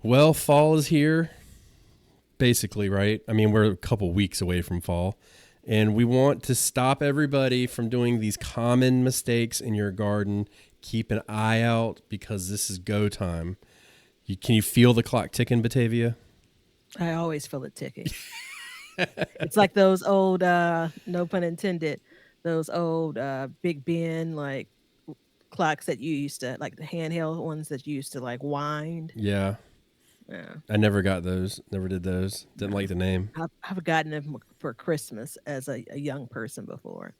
Well, fall is here, basically, right? I mean, we're a couple weeks away from fall, and we want to stop everybody from doing these common mistakes in your garden. Keep an eye out because this is go time. Can you feel the clock ticking, Batavia? I always feel it ticking. It's like those old, no pun intended, those old Big Ben like clocks that you used to like the handheld ones that you used to like wind. Yeah, Yeah, I never got those. Never did those. Didn't like no. the name. I've gotten them for Christmas as a young person before.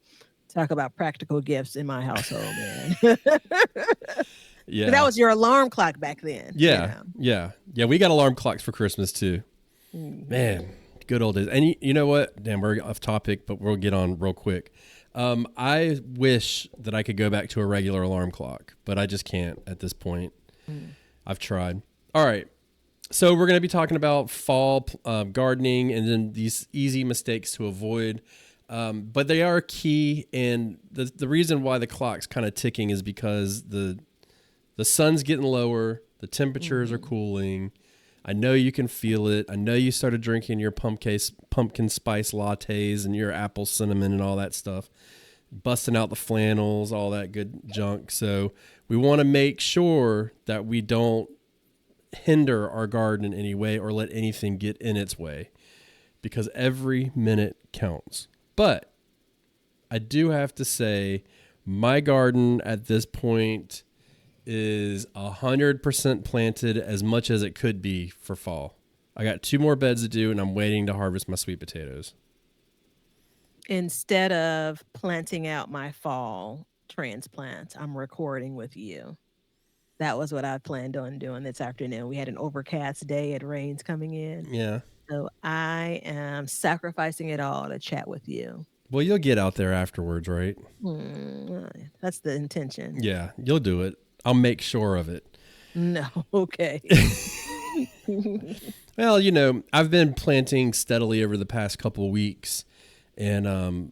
Talk about practical gifts in my household, man. That Yeah, was your alarm clock back then, you yeah, know. yeah, yeah. We got alarm clocks for Christmas too. Hmm. Man, good old days. And you know what? Damn, we're off topic, but we'll get on real quick. I wish that I could go back to a regular alarm clock, but I just can't at this point. Mm. I've tried. All right. So we're going to be talking about fall gardening and then these easy mistakes to avoid. But they are key. And the reason why the clock's kind of ticking is because the sun's getting lower, the temperatures are Mhm. cooling. I know you can feel it. I know you started drinking your pumpkin spice lattes and your apple cinnamon and all that stuff, busting out the flannels, all that good junk. So we want to make sure that we don't hinder our garden in any way or let anything get in its way because every minute counts. But I do have to say, my garden at this point is 100% planted as much as it could be for fall. I got 2 more beds to do, and I'm waiting to harvest my sweet potatoes. Instead of planting out my fall transplant, I'm recording with you. That was what I planned on doing this afternoon. We had an overcast day, it rains coming in. Yeah. So I am sacrificing it all to chat with you. Well, you'll get out there afterwards, right? That's the intention. Yeah, you'll do it. I'll make sure of it. No, okay. Well, I've been planting steadily over the past couple of weeks, and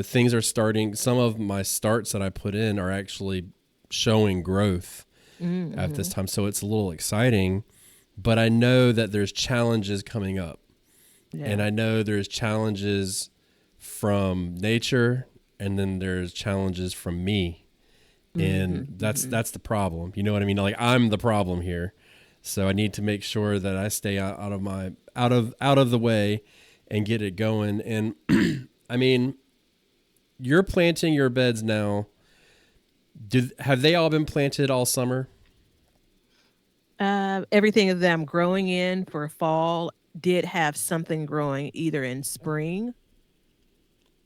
things are starting. Some of my starts that I put in are actually showing growth at this Mm-hmm. time, so it's a little exciting. But I know that there's challenges coming up, and Yeah. I know there's challenges from nature, and then there's challenges from me, and that's Mm-hmm. that's the problem. You know what I mean? Like I'm the problem here. So I need to make sure that I stay out of the way and get it going. And I mean, you're planting your beds now. Have they all been planted all summer? Everything that I'm growing in for fall did have something growing either in spring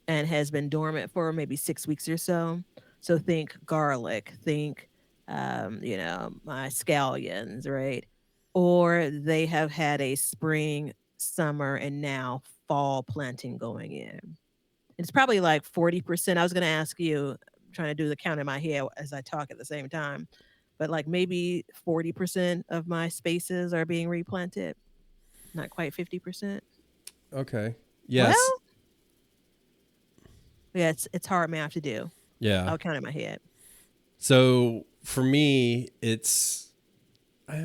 and has been dormant for maybe 6 weeks or so. So think garlic, think, my scallions, right? Or they have had a spring, summer, and now fall planting going in. It's probably like 40%. I was going to ask you, I'm trying to do the count in my head as I talk at the same time, but like maybe 40% of my spaces are being replanted, not quite 50%. Okay. Yes. Well, yeah, it's hard math to do. Yeah. I'll count in my head. So for me, I,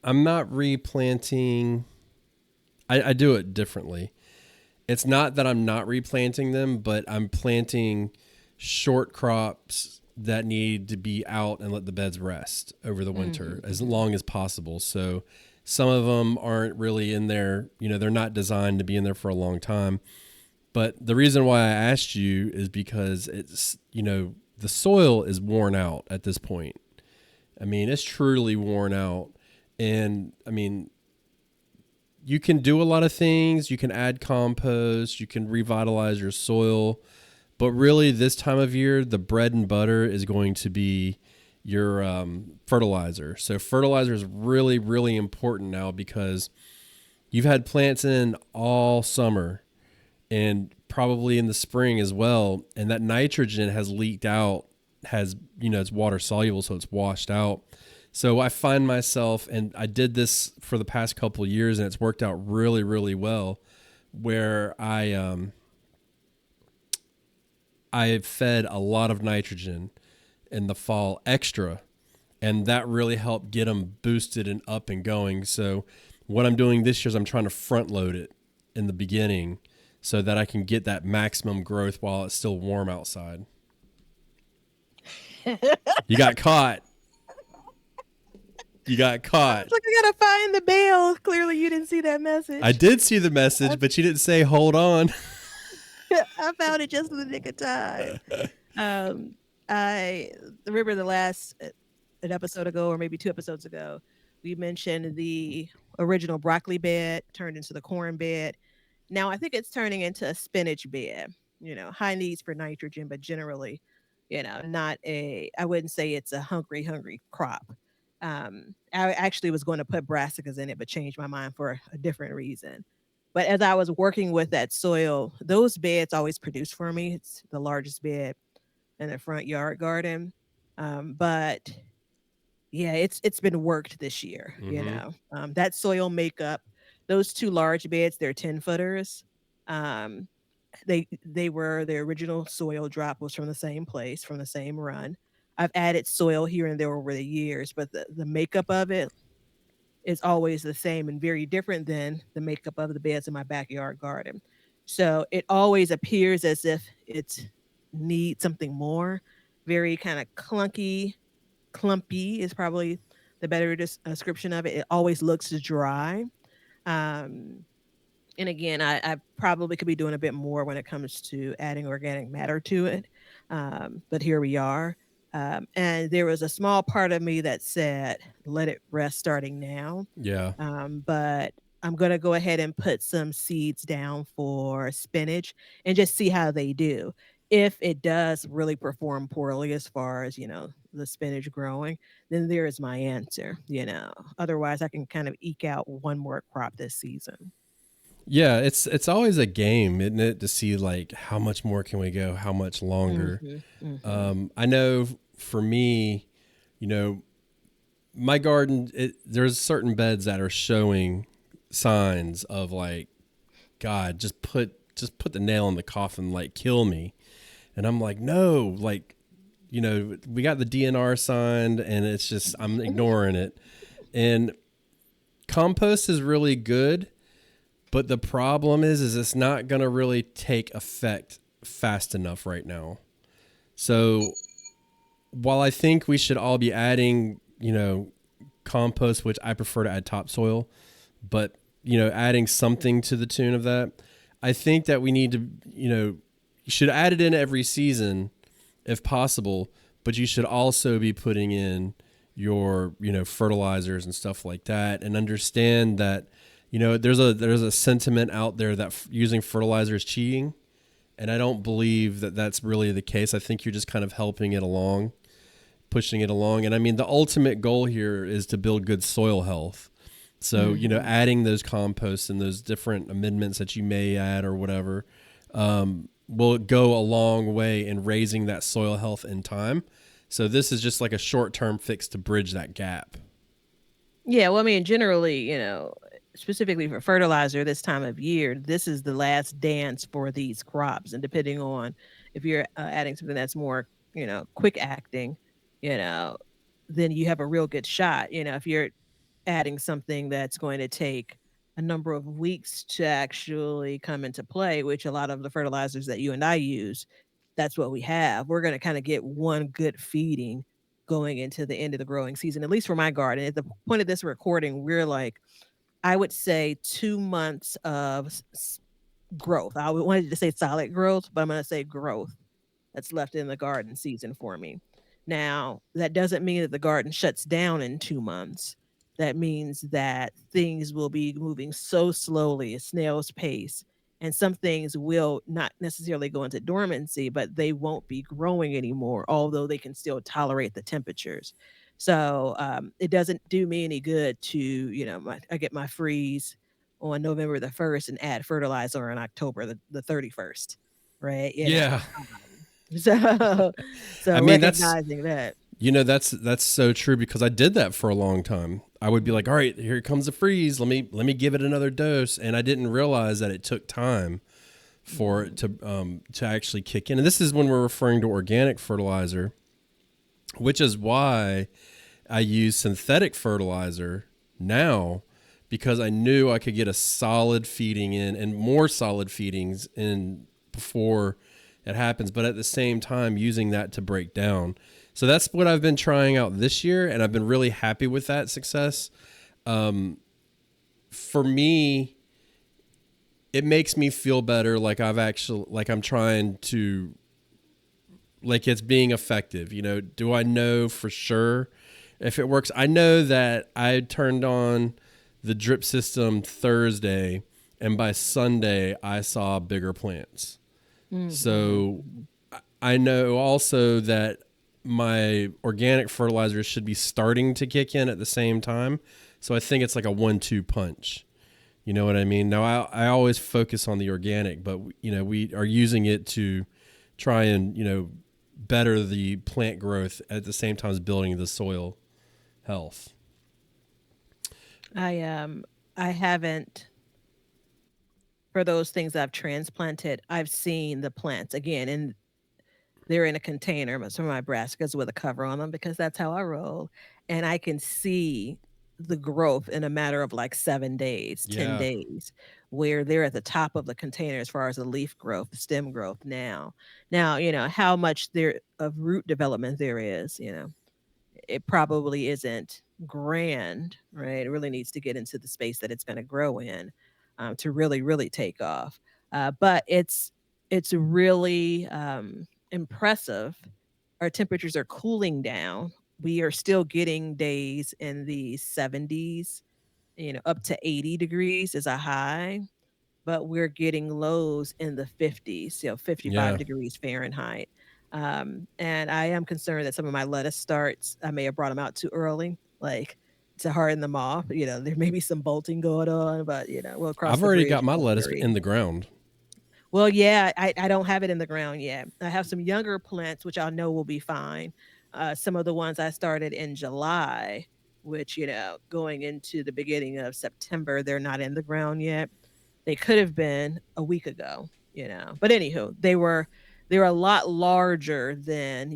I'm not replanting. I do it differently. It's not that I'm not replanting them, but I'm planting short crops that need to be out and let the beds rest over the winter Mhm, as mhm. long as possible. So some of them aren't really in there, they're not designed to be in there for a long time. But the reason why I asked you is because the soil is worn out at this point. I mean, it's truly worn out. And I mean, you can do a lot of things. You can add compost, you can revitalize your soil. But really, this time of year, the bread and butter is going to be your fertilizer. So, fertilizer is really, really important now because you've had plants in all summer and probably in the spring as well. And that nitrogen has leaked out, it's water soluble, so it's washed out. So I find myself, and I did this for the past couple of years, and it's worked out really, really well, where I fed a lot of nitrogen in the fall extra, and that really helped get them boosted and up and going. So what I'm doing this year is I'm trying to front load it in the beginning so that I can get that maximum growth while it's still warm outside. You got caught. You got caught. Look, I gotta find the bell. Clearly, you didn't see that I message. did see the message, but you didn't say hold on. I found it just in the nick of time. Um, I remember the last an episode ago, or maybe 2 episodes ago, we mentioned the original broccoli bed turned into the corn bed. Now I think it's turning into a spinach bed. High needs for nitrogen, but generally, not a. I wouldn't say it's a hungry crop. I actually was going to put brassicas in it, but changed my mind for a different reason. But as I was working with that soil, those beds always produce for me. It's the largest bed in the front yard garden. But yeah, it's been worked this year. Mm-hmm. That soil makeup, those two large beds, they're 10 footers. Um, they were the original soil drop was from the same place, from the same run. I've added soil here and there over the years, but the makeup of it is always the same and very different than the makeup of the beds in my backyard garden. So it always appears as if it needs something more. Very kind of clunky, clumpy is probably the better description of it. It always looks dry. Um, and again, I probably could be doing a bit more when it comes to adding organic matter to it. But here we are. And there was a small part of me that said, let it rest starting now. Yeah. But I'm going to go ahead and put some seeds down for spinach and just see how they do. If it does really perform poorly as far as, the spinach growing, then there is my answer. Otherwise, I can kind of eke out one more crop this season. Yeah, it's always a game, isn't it, to see like how much more can we go, how much longer. Mhm, mhm. I know for me, you know, my garden, there's certain beds that are showing signs of like, God, just put the nail in the coffin, like kill me. And I'm like, no, like, we got the DNR signed, and it's just I'm ignoring it. And compost is really good, but the problem is it's not gonna really take effect fast enough right now. So while I think we should all be adding, compost, which I prefer to add topsoil, but adding something to the tune of that, I think that we need to, you should add it in every season if possible, but you should also be putting in your, fertilizers and stuff like that, and understand that, there's a sentiment out there that using fertilizer is cheating, and I don't believe that that's really the case. I think you're just kind of helping it along, pushing it along. And I mean, the ultimate goal here is to build good soil health. So, Mhm. adding those composts and those different amendments that you may add or whatever will go a long way in raising that soil health in time. So this is just like a short-term fix to bridge that gap. Yeah, well, I mean, generally, specifically for fertilizer this time of year, this is the last dance for these crops. And depending on if you're adding something that's more, quick acting, you know, then you have a real good shot. If you're adding something that's going to take a number of weeks to actually come into play, which a lot of the fertilizers that you and I use, that's what we have. We're going to kind of get one good feeding going into the end of the growing season, at least for my garden. At the point of this recording, we're like, I would say 2 months of growth. wanted to say solid growth, but I'm going to say growth that's left in the garden season for me. Now, that doesn't mean that the garden shuts down in 2 months. That means that things will be moving so slowly, a snail's pace, and some things will not necessarily go into dormancy, but they won't be growing anymore, although they can still tolerate the temperatures. So it doesn't do me any good to, I get my freeze on November the 1st and add fertilizer on October the 31st, right? Yeah. So I so mean, that's recognizing that. that's so true, because I did that for a long time. I would be like, all right, here comes the freeze. Let me give it another dose, and I didn't realize that it took time for it Mhm. to actually kick in. And this is when we're referring to organic fertilizer, which is why I use synthetic fertilizer now because I knew I could get a solid feeding in and more solid feedings in before it happens, but at the same time using that to break down. So that's what I've been trying out this year, and I've been really happy with that success. For me, it makes me feel better, like I'm trying to, like it's being effective. Do I know for sure if it works? I know that I turned on the drip system Thursday, and by Sunday I saw bigger plants. So Mm-hmm. I know also that my organic fertilizers should be starting to kick in at the same time. So I think it's like a 1-2 punch. You know what I mean? Now I always focus on the organic, but we are using it to try and better the plant growth at the same time as building the soil health. I haven't, for those things I've transplanted, I've seen the plants again, and they're in a container, but some of my brassicas with a cover on them because that's how I roll. And I can see the growth in a matter of like 7 days, 10 Yeah, days, where they're at the top of the container as far as the leaf growth, the stem growth now. Now, how much there of root development there is, it probably isn't grand, right? It really needs to get into the space that it's going to grow in, to really, really take off. But it's really impressive. Our temperatures are cooling down. We are still getting days in the 70s, up to 80 degrees is a high, but we're getting lows in the 50s, 55 yeah. degrees Fahrenheit. And I am concerned that some of my lettuce starts, I may have brought them out too early, like to harden them off. There may be some bolting going on, but we'll cross I've the already bridge got my when lettuce we're ready. in the ground. Well, yeah, I don't have it in the ground yet. I have some younger plants, which I know will be fine. Some of the ones I started in July, which, going into the beginning of September, they're not in the ground yet. They could have been a week ago. But anywho, they're a lot larger than,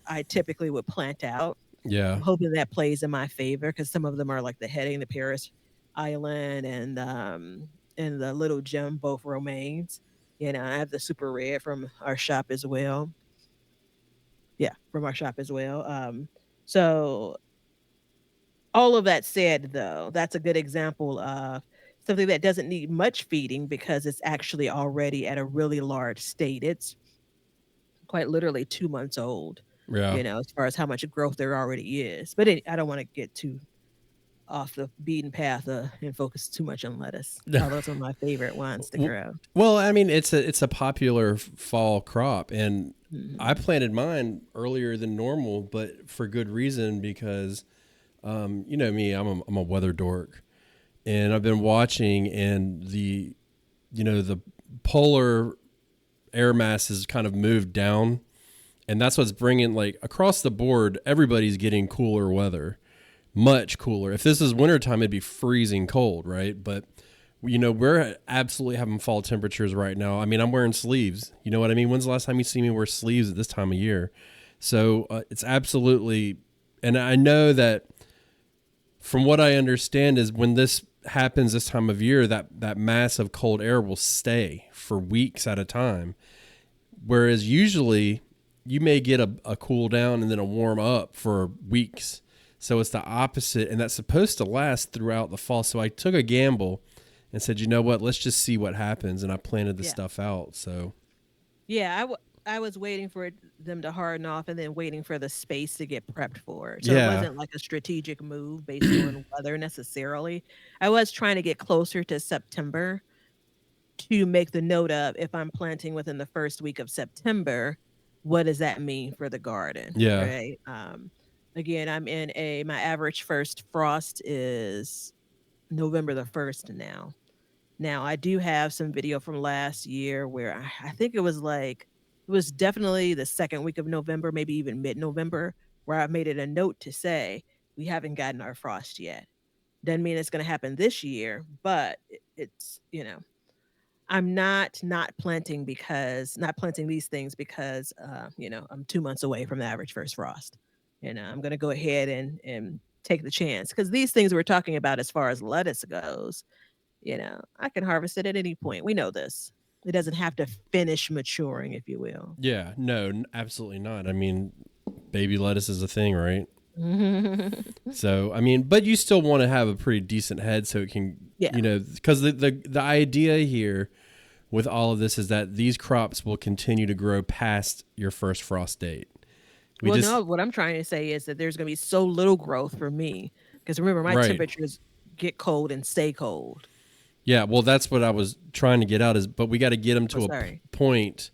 I typically would plant out. Yeah. I'm hoping that plays in my favor because some of them are like the heading, the Paris Island, and the Little Gem, both romaines. I have the super red from our shop as well. Yeah, from our shop as well. So all of that said, though, that's a good example of something that doesn't need much feeding because it's actually already at a really large state. It's quite literally 2 months old, Yeah. as far as how much growth there already is. But I don't want to get too off the beaten path, and focus too much on lettuce, although it's one of my favorite ones to grow. Well, I mean, it's a popular fall crop, and I Mhm. planted mine earlier than normal, but for good reason because, you know me, I'm a weather dork, and I've been watching, and the polar air mass has kind of moved down, and that's what's bringing, like, across the board, everybody's getting cooler weather, much cooler. If this is wintertime, it'd be freezing cold, right? But we're absolutely having fall temperatures right now. I mean, I'm wearing sleeves. You know what I mean? When's the last time you see me wear sleeves at this time of year? So it's absolutely, and I know that from what I understand is when this happens this time of year, that mass of cold air will stay for weeks at a time. Whereas usually you may get a cool down and then a warm up for weeks. So it's the opposite, and that's supposed to last throughout the fall. So I took a gamble and said, you know what, let's just see what happens. And I planted the Yeah. stuff out. So Yeah, I was waiting for them to harden off and then waiting for the space to get prepped for it. So it yeah, wasn't like a strategic move based on weather necessarily. I was trying to get closer to September to make the note of if I'm planting within the first week of September, what does that mean for the garden, yeah, right? Again, my average first frost is November the 1st now. Now, I do have some video from last year where I think it was definitely the 2nd week of November, maybe even mid-November, where I made it a note to say, "We haven't gotten our frost yet." Doesn't mean it's gonna happen this year, but I'm not planting these things because, I'm 2 months away from the average first frost. I'm going to go ahead and take the chance because these things we're talking about as far as lettuce goes, I can harvest it at any point. We know this. It doesn't have to finish maturing, if you will. Yeah, no, absolutely not. I mean, baby lettuce is a thing, right? So, I mean, but you still want to have a pretty decent head so it can, Yeah. because the idea here with all of this is that these crops will continue to grow past your first frost date. We Well, just no, what I'm trying to say is that there's going to be so little growth for me because remember, my right. temperatures get cold and stay cold. Yeah, well, that's what I was trying to get out is, but we got to get them Oh, to a sorry. point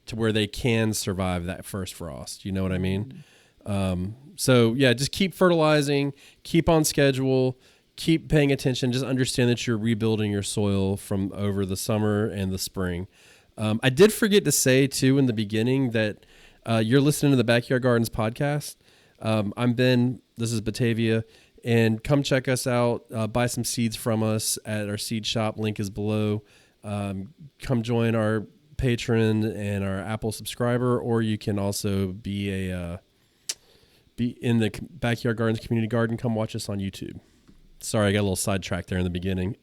to where they can survive that first frost. You know what I mean? Mm. So yeah, just keep fertilizing, keep on schedule, keep paying attention. Just understand that you're rebuilding your soil from over the summer and the spring. I did forget to say too in the beginning that you're listening to the Backyard Gardens podcast. I'm Ben. This is Batavia. And come check us out. Buy some seeds from us at our seed shop. Link is below. Come join our patron and our Apple subscriber, or you can also be in the Backyard Gardens community garden. Come watch us on YouTube. Sorry, I got a little sidetracked there in the beginning.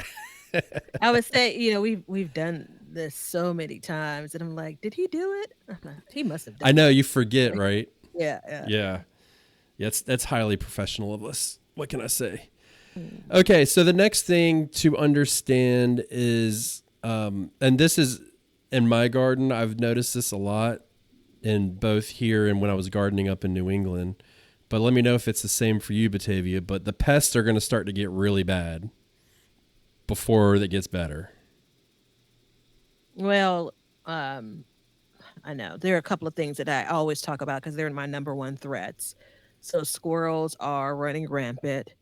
I would say, we've done this so many times, and I'm like, did he do it? He must have I done know it. you forget, right? Yeah, yeah. Yeah. Yeah, that's highly professional of us. What can I say? Mm. Okay, so the next thing to understand is, and this is in my garden, I've noticed this a lot in both here and when I was gardening up in New England. But let me know if it's the same for you, Batavia. But the pests are going to start to get really bad before it gets better. Well, um, I know there are a couple of things that I always talk about because they're my number one threats. So squirrels are running rampant.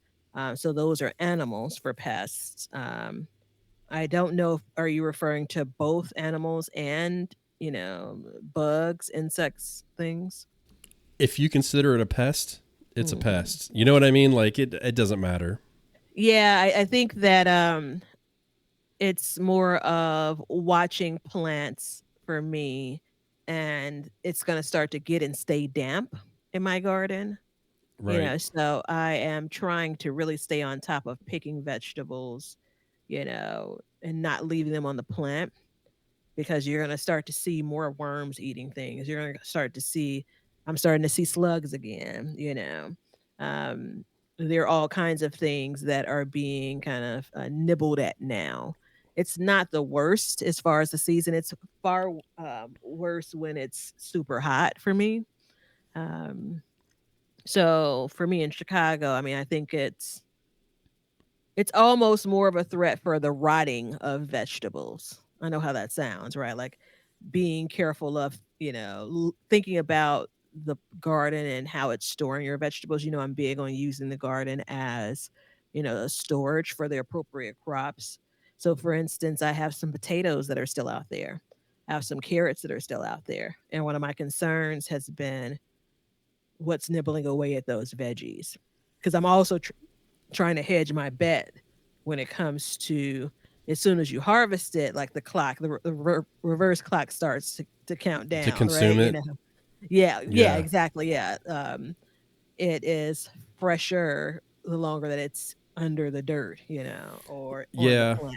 So those are animals for pests. I don't know if are you referring to both animals and bugs, insects, things. If you consider it a pest, it's a Mm. pest. You know what I mean? Like it doesn't matter. Yeah, I think that it's more of watching plants for me, and it's gonna start to get and stay damp in my garden. Right. So I am trying to really stay on top of picking vegetables, and not leaving them on the plant because you're going to start to see more worms eating things. You're going to start to see, I'm starting to see slugs again. Um, there are all kinds of things that are being kind of nibbled at now. It's not the worst as far as the season. It's far worse when it's super hot for me. Um, so for me in Chicago, I mean, I think it's almost more of a threat for the rotting of vegetables. I know how that sounds, right? Like being careful of, thinking about the garden and how it's storing your vegetables. I'm big on using the garden as, a storage for the appropriate crops. So, for instance, I have some potatoes that are still out there. I have some carrots that are still out there. And one of my concerns has been what's nibbling away at those veggies. Because I'm also trying to hedge my bet when it comes to as soon as you harvest it, like the clock, the reverse clock starts to count To down, right? consume it. Yeah, yeah, Yeah. exactly. Yeah. It is fresher the longer that it's under the dirt, or on the Yeah. plant.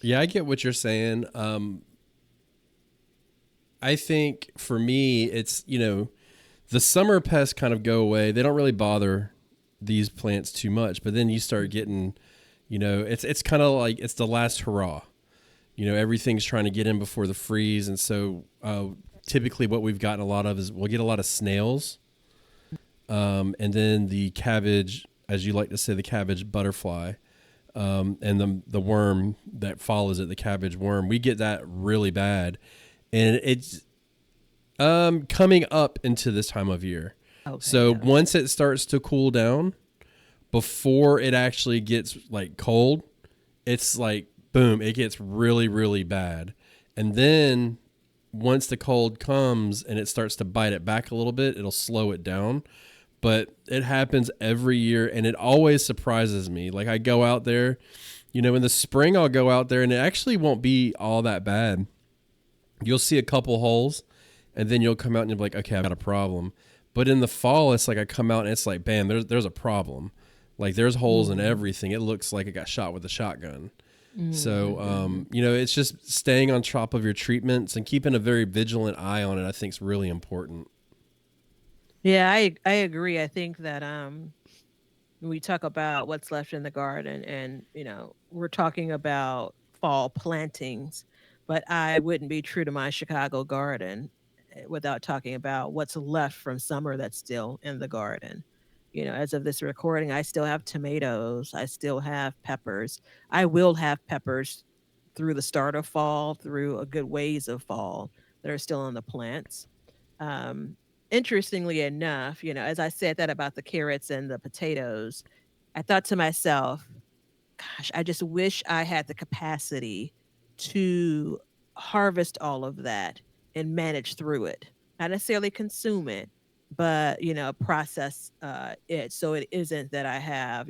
Yeah, I get what you're saying. I think for me, it's, the summer pests kind of go away. They don't really bother these plants too much, but then you start getting, it's kind of like it's the last hurrah. Everything's trying to get in before the freeze, and so typically what we've gotten a lot of is we'll get a lot of snails, and then the cabbage, as you like to say, the cabbage butterfly, and the worm that follows it, the cabbage worm. We get that really bad, and it's coming up into this time of year. Okay, So yeah. once it starts to cool down, before it actually gets like cold, it's like boom, it gets really, really bad. And then once the cold comes and it starts to bite it back a little bit, it'll slow it down. But it happens every year and it always surprises me. Like I go out there, in the spring, I'll go out there and it actually won't be all that bad. You'll see a couple holes and then you'll come out and you'll be like, okay, I've got a problem. But in the fall, it's like I come out and it's like, bam, there's a problem. Like there's holes in Mm, everything. It looks like it got shot with a shotgun. So, mm. it's just staying on top of your treatments and keeping a very vigilant eye on it, I think is really important. Yeah, I agree. I think that when we talk about what's left in the garden, and we're talking about fall plantings, but I wouldn't be true to my Chicago garden without talking about what's left from summer that's still in the garden. As of this recording, I still have tomatoes, I still have peppers. I will have peppers through the start of fall, through a good ways of fall, that are still on the plants. um, Interestingly enough, as I said that about the carrots and the potatoes, I thought to myself, gosh, I just wish I had the capacity to harvest all of that and manage through it. Not necessarily consume it, but, process it so it isn't that I have,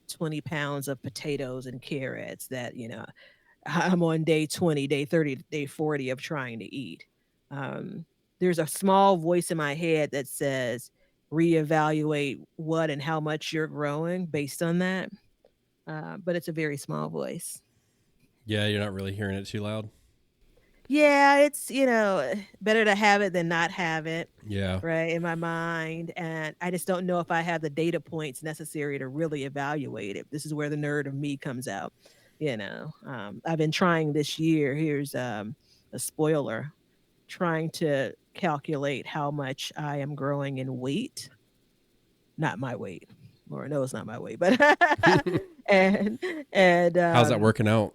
20 pounds of potatoes and carrots that, I'm on day 20, day 30, day 40 of trying to eat. Um, there's a small voice in my head that says, reevaluate what and how much you're growing based on that. But it's a very small voice. Yeah, you're not really hearing it too loud. Yeah, it's, better to have it than not have it, Yeah. right, in my mind. And I just don't know if I have the data points necessary to really evaluate it. This is where the nerd of me comes out. I've been trying this year. Here's a spoiler, trying to calculate how much I am growing in weight. Not my weight. Laura knows not my weight, but and and How's that working out?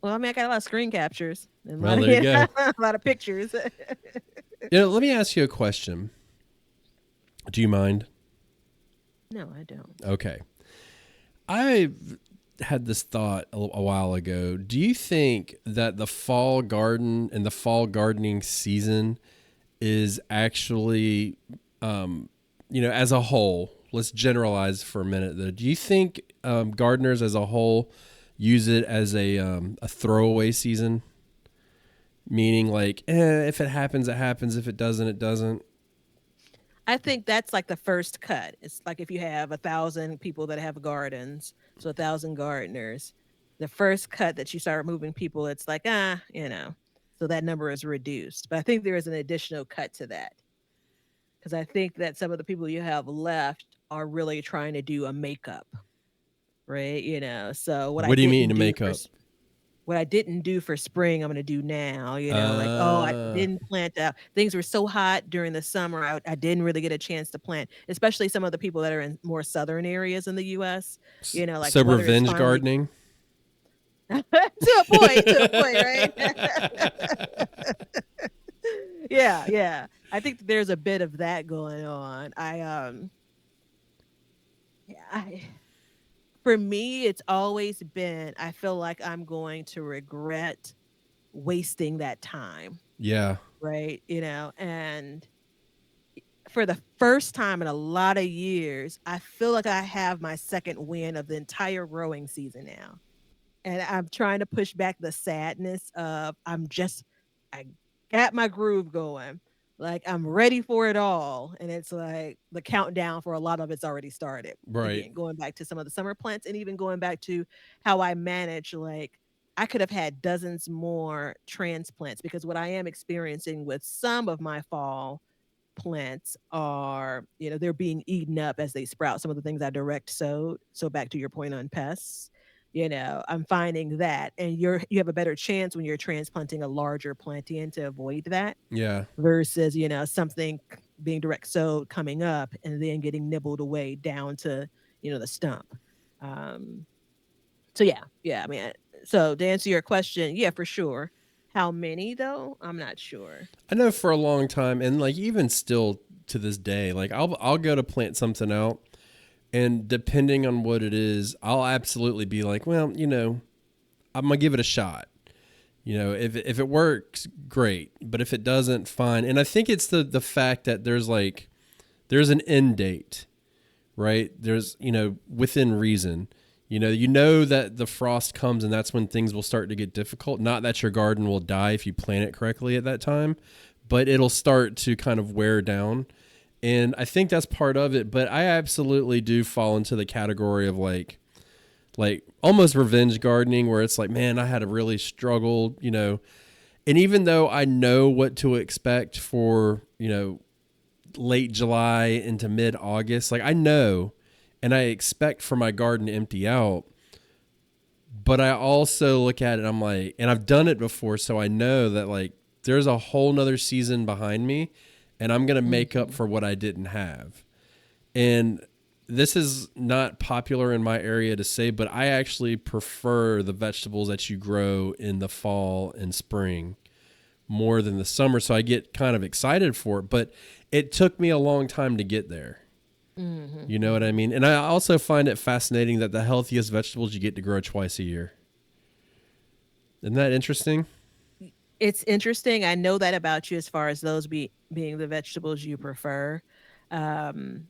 well, I mean, I got a lot of screen captures and a Well, lot of there you go. a lot of pictures. Let me ask you a question. Do you mind? No, I don't. Okay. I had this thought a while ago. Do you think that the fall garden and the fall gardening season is actually, as a whole, let's generalize for a minute though. Do you think gardeners as a whole use it as a throwaway season? Meaning like, if it happens, it happens. If it doesn't, it doesn't. I think that's like the first cut. It's like if you have 1,000 people that have gardens, so 1,000 gardeners, the first cut that you start moving people, it's like, so that number is reduced. But I think there is an additional cut to that, because I think that some of the people you have left are really trying to do a makeup, right? So what I What do you mean didn't to do make for up? what I didn't do for spring, I'm gonna do now, like, oh, I Uh, didn't plant out. Things were so hot during the summer, I didn't really get a chance to plant, especially some of the people that are in more southern areas in the US, like so weather is revenge finally gardening. to a point, right? Yeah, yeah. I think there's a bit of that going on. Yeah, for me, it's always been, I feel like I'm going to regret wasting that time. Yeah. Right? And for the first time in a lot of years, I feel like I have my second win of the entire growing season now. And I'm trying to push back the sadness of I got my groove going. Like I'm ready for it all. And it's like the countdown for a lot of it's already started. Right. Again, going back to some of the summer plants and even going back to how I manage, like I could have had dozens more transplants, because what I am experiencing with some of my fall plants are, they're being eaten up as they sprout. Some of the things I direct sowed. So back to your point on pests, I'm finding that, and you have a better chance when you're transplanting a larger plantain to avoid that Yeah. versus, something being direct sowed coming up and then getting nibbled away down to, the stump. Um, so yeah, yeah. I mean, so to answer your question, yeah, for sure. How many though? I'm not sure. I know for a long time, and like even still to this day, like I'll go to plant something out, and depending on what it is, I'll absolutely be like, well, I'm gonna give it a shot. If it works, great. But if it doesn't, fine. And I think it's the fact that there's an end date, right? There's within reason. That the frost comes and that's when things will start to get difficult. Not that your garden will die if you plant it correctly at that time, but it'll start to kind of wear down. And I think that's part of it. But I absolutely do fall into the category of like almost revenge gardening, where it's like, man, I had a really struggled, and even though I know what to expect for, late July into mid August, like I know and I expect for my garden to empty out. But I also look at it, I'm like, and I've done it before, so I know that like there's a whole nother season behind me, and I'm going to make up for what I didn't have. And this is not popular in my area to say, but I actually prefer the vegetables that you grow in the fall and spring more than the summer. So I get kind of excited for it, but it took me a long time to get there. Mm-hmm. You know what I mean? And I also find it fascinating that the healthiest vegetables you get to grow twice a year. Isn't that interesting? It's interesting. I know that about you as far as those being the vegetables you prefer. Um,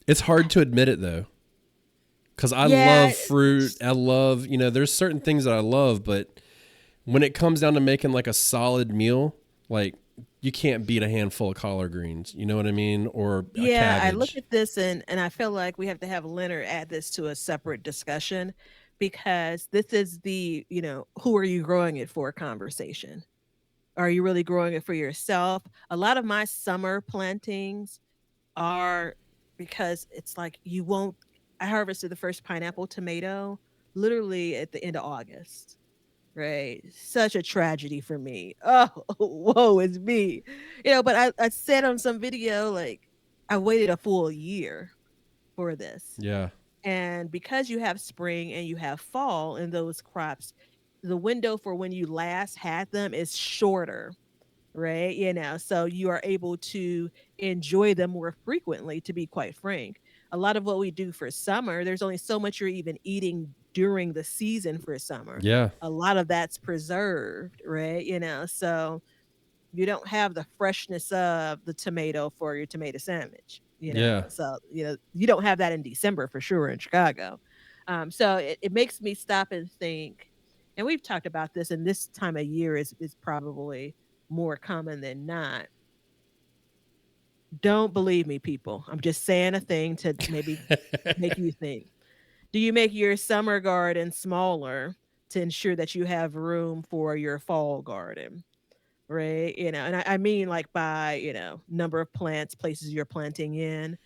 It's hard to admit it though, because I yeah, love fruit. I love, there's certain things that I love, but when it comes down to making like a solid meal, like you can't beat a handful of collard greens. You know what I mean? Or a yeah. I look cabbage. at this and I feel like we have to have Leonard add this to a separate discussion because this is the, who are you growing it for conversation. Are you really growing it for yourself? A lot of my summer plantings are because it's like you won't. I harvested the first pineapple tomato literally at the end of August. Right. Such a tragedy for me. Oh, whoa, it's me. But I said on some video, like, I waited a full year for this. Yeah. And because you have spring and you have fall in those crops, the window for when you last had them is shorter, right? So you are able to enjoy them more frequently, to be quite frank. A lot of what we do for summer, there's only so much you're even eating during the season for summer. Yeah. A lot of that's preserved, right? So you don't have the freshness of the tomato for your tomato sandwich, Yeah. So, you don't have that in December for sure in Chicago. So it makes me stop and think, and we've talked about this, and this time of year is probably more common than not. Don't believe me, people. I'm just saying a thing to maybe make you think. Do you make your summer garden smaller to ensure that you have room for your fall garden? Right? And I mean like by, number of plants, places you're planting in.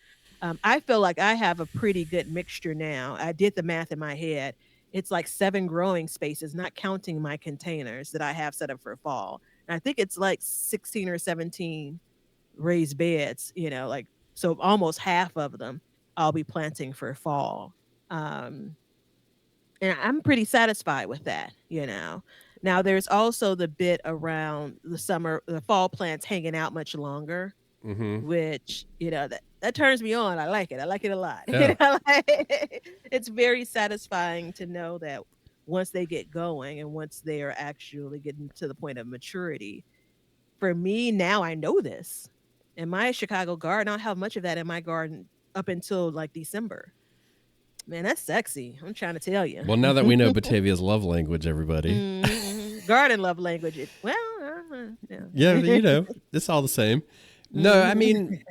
I feel like I have a pretty good mixture now. I did the math in my head. It's like 7 growing spaces, not counting my containers that I have set up for fall. And I think it's like 16 or 17 raised beds, like so almost half of them I'll be planting for fall. Um, and I'm pretty satisfied with that. Now there's also the bit around the fall plants hanging out much longer, Mm-hmm. which, that turns me on. I like it. I like it a lot. Yeah. It's very satisfying to know that once they get going and once they are actually getting to the point of maturity, for me now I know this. In my Chicago garden, I don't have much of that in my garden up until like December. Man, that's sexy. I'm trying to tell you. Well, now that we know Batavia's love language, everybody. Garden love language. Well, Yeah, yeah. it's all the same. No, I mean,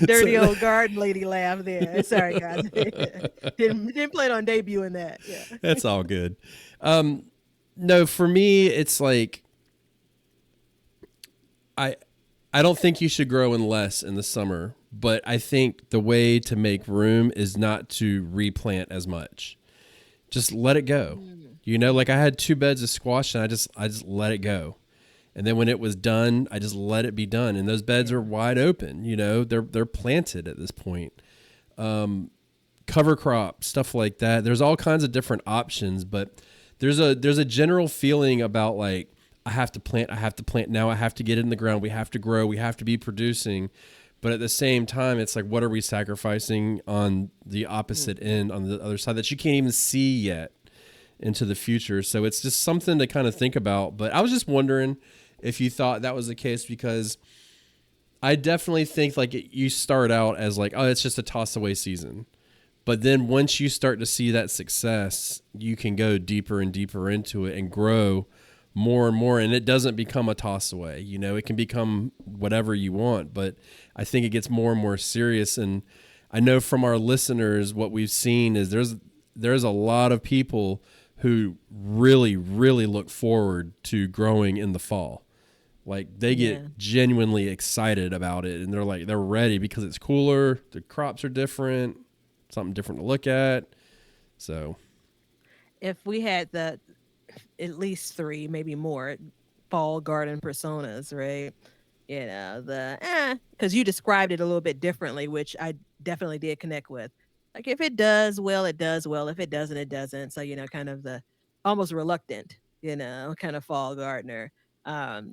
Dirty old garden lady laugh there. Sorry, guys. didn't plan on debuting that. Yeah. that's all good. No, for me, it's like I I don't think you should grow in less in the summer, but I think the way to make room is not to replant as much. Just let it go. Like I had 2 beds of squash and I just let it go. And then when it was done, I just let it be done. And those beds are wide open, they're planted at this point. Cover crop, stuff like that. There's all kinds of different options, but there's a general feeling about like I have to plant now, I have to get it in the ground, we have to grow, we have to be producing. But at the same time, it's like, what are we sacrificing on the opposite end, on the other side that you can't even see yet into the future? So it's just something to kind of think about. But I was just wondering if you thought that was the case, because I definitely think like you start out as like, oh, it's just a toss away season. But then once you start to see that success, you can go deeper and deeper into it and grow more and more. And it doesn't become a toss away. You know, it can become whatever you want, but I think it gets more and more serious. And I know from our listeners, what we've seen is there's a lot of people who really, really look forward to growing in the fall. Like they Yeah. get genuinely excited about it, and they're ready because it's cooler, the crops are different, something different to look at. So, If we had the at least three, maybe more, fall garden personas, right? You know, because you described it a little bit differently, which I definitely did connect with. Like, if it does well, it does well. If it doesn't, it doesn't. So, kind of the almost reluctant, kind of fall gardener,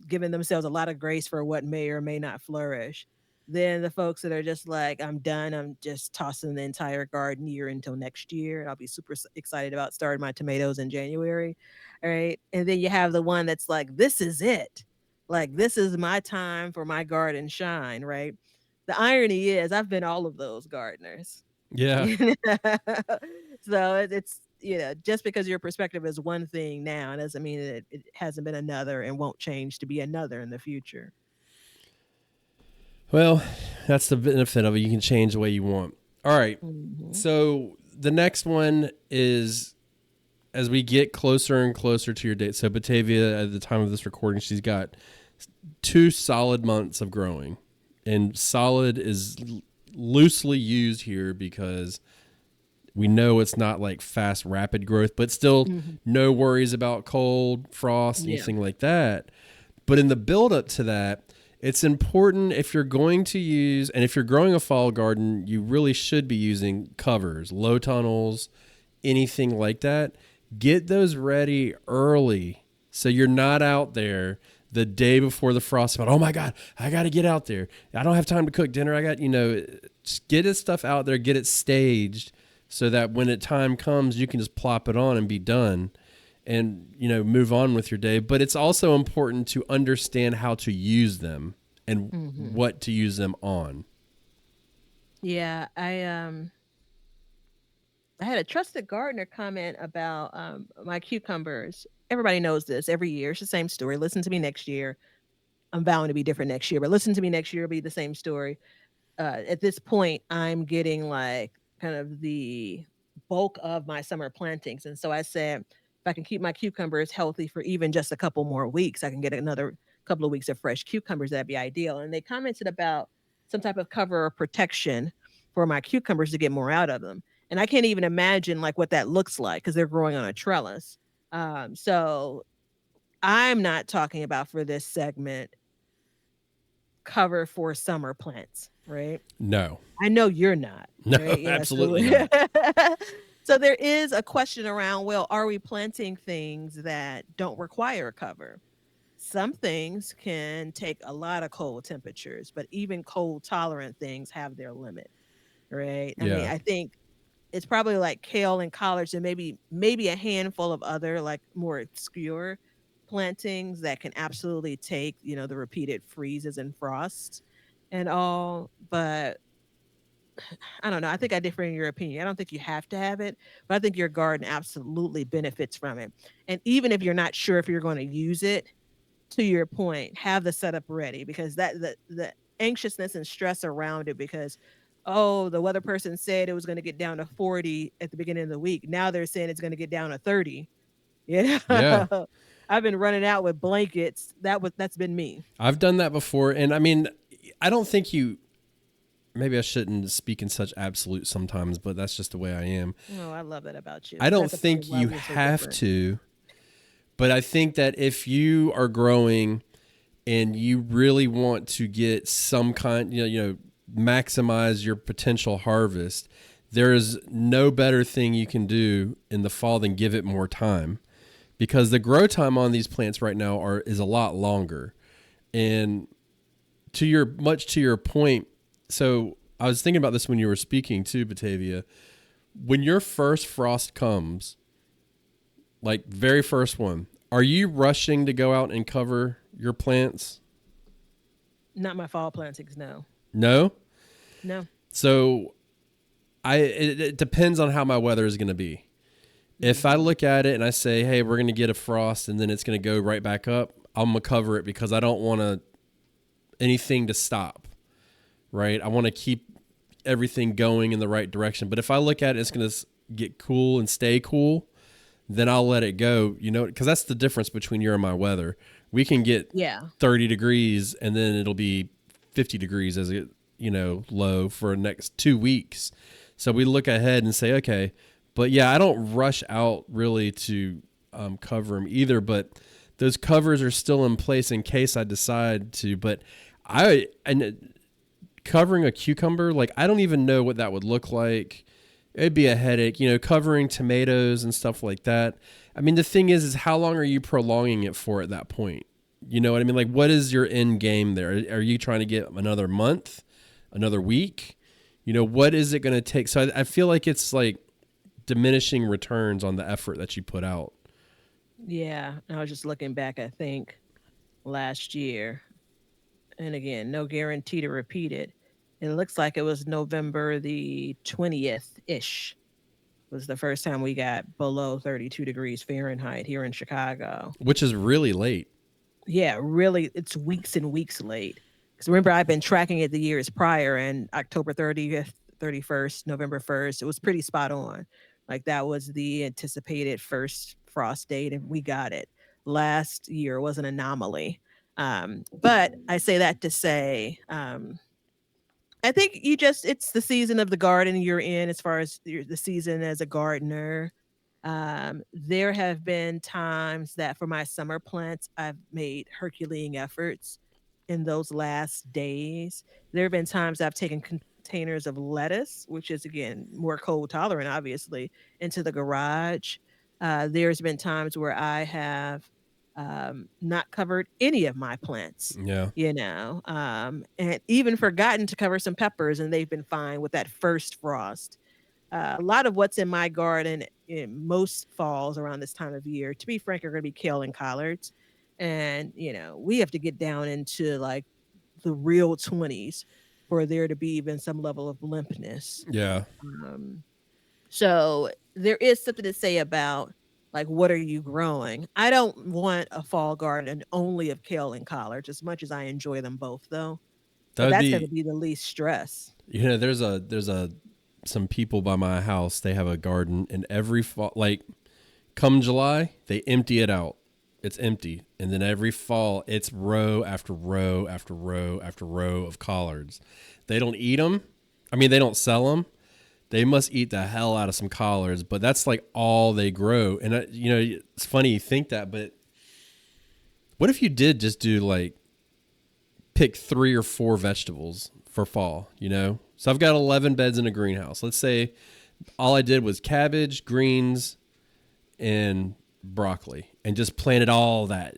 giving themselves a lot of grace for what may or may not flourish. Then the folks that are just like, I'm done. I'm just tossing the entire garden year until next year. I'll be super excited about starting my tomatoes in January. All right. And then you have the one that's like, this is it. Like, this is my time for my garden shine, right? The irony is, I've been all of those gardeners. yeah. So it's, just because your perspective is one thing now doesn't mean that it hasn't been another and won't change to be another in the future. Well, that's the benefit of it. You can change the way you want. All right. Hmm. So the next one is as we get closer and closer to your date. So Batavia, at the time of this recording, she's got 2 solid months of growing, and solid is loosely used here because we know it's not like fast, rapid growth, but still Hmm. no worries about cold, frost, Yeah. anything like that. But in the build up to that, it's important if you're going to use, and if you're growing a fall garden, you really should be using covers, low tunnels, anything like that. Get those ready early so you're not out there the day before the frost about, oh my God, I got to get out there. I don't have time to cook dinner. I got, just get this stuff out there, get it staged so that when time comes, you can just plop it on and be done and, move on with your day. But it's also important to understand how to use them and Hmm. what to use them on. Yeah, I had a trusted gardener comment about my cucumbers. Everybody knows this every year. It's the same story. Listen to me next year. I'm bound to be different next year, but listen to me next year. It'll be the same story. At this point, I'm getting like kind of the bulk of my summer plantings. And so I said, if I can keep my cucumbers healthy for even just a couple more weeks, I can get another couple of weeks of fresh cucumbers. That'd be ideal. And they commented about some type of cover or protection for my cucumbers to get more out of them. And I can't even imagine like what that looks like because they're growing on a trellis. So I'm not talking about for this segment cover for summer plants, right? No, I know you're not, no, right? Yeah. So, absolutely not. so there is a question around, well, are we planting things that don't require a cover? Some things can take a lot of cold temperatures, but even cold tolerant things have their limit, right? I mean, Yeah. I think it's probably like kale and collards and maybe a handful of other like more obscure plantings that can absolutely take, the repeated freezes and frosts and all, but I don't know. I think I differ in your opinion. I don't think you have to have it, but I think your garden absolutely benefits from it. And even if you're not sure if you're going to use it, to your point, have the setup ready because the anxiousness and stress around it because oh, the weather person said it was going to get down to 40 at the beginning of the week. Now they're saying it's going to get down to 30. Yeah. Yeah. I've been running out with blankets. That's been me. I've done that before. And I mean, I don't think maybe I shouldn't speak in such absolute sometimes, but that's just the way I am. Oh, I love that about you. I don't That's a part of think why you we're so have different. to, but I think that if you are growing and you really want to get some kind, maximize your potential harvest, there is no better thing you can do in the fall than give it more time because the grow time on these plants right now is a lot longer. And to your point, so I was thinking about this when you were speaking too, Batavia. When your first frost comes, like very first one, are you rushing to go out and cover your plants? Not my fall plantings, no. No. No. So it depends on how my weather is going to be. If I Hmm. look at it and I say, hey, we're going to get a frost and then it's going to go right back up, I'm going to cover it because I don't want anything to stop, right? I want to keep everything going in the right direction. But if I look at it, it's going to get cool and stay cool, then I'll let it go, because that's the difference between your and my weather. We can get Yeah. 30 degrees and then it'll be 50 degrees as it, low for the next 2 weeks. So we look ahead and say, okay, but yeah, I don't rush out really to cover them either, but those covers are still in place in case I decide to. But and covering a cucumber, like I don't even know what that would look like. It'd be a headache, covering tomatoes and stuff like that. I mean, the thing is how long are you prolonging it for at that point? You know what I mean? Like, what is your end game there? Are you trying to get another month, another week? What is it going to take? So I feel like it's like diminishing returns on the effort that you put out. Yeah. I was just looking back, I think last year, and again, no guarantee to repeat it. It looks like it was November the 20th ish was the first time we got below 32 degrees Fahrenheit here in Chicago. Which is really late. Yeah, really, it's weeks and weeks late. Because remember, I've been tracking it the years prior, and October 30th, 31st, November 1st, it was pretty spot on. Like that was the anticipated first frost date, and we got it. Last year was an anomaly. But I say that to say, I think it's the season of the garden you're in as far as the season as a gardener. There have been times that for my summer plants, I've made Herculean efforts in those last days. There have been times I've taken containers of lettuce, which is again more cold tolerant, obviously, into the garage. There's been times where I have not covered any of my plants, Yeah. and even forgotten to cover some peppers, and they've been fine with that first frost. A lot of what's in my garden in most falls around this time of year, to be frank, are going to be kale and collards. And, we have to get down into like the real 20s for there to be even some level of limpness. Yeah. Um, so there is something to say about like, what are you growing? I don't want a fall garden only of kale and collards as much as I enjoy them both, though. That But would that's going to be, be the least stress. there's a some people by my house, they have a garden and every fall, like come July, they empty it out. It's empty. And then every fall, it's row after row after row after row of collards. They don't eat them. I mean, they don't sell them. They must eat the hell out of some collards, but that's like all they grow. And, it's funny you think that, but what if you did just do like pick 3 or 4 vegetables for fall, So I've got 11 beds in a greenhouse. Let's say all I did was cabbage, greens, and broccoli and just planted all that.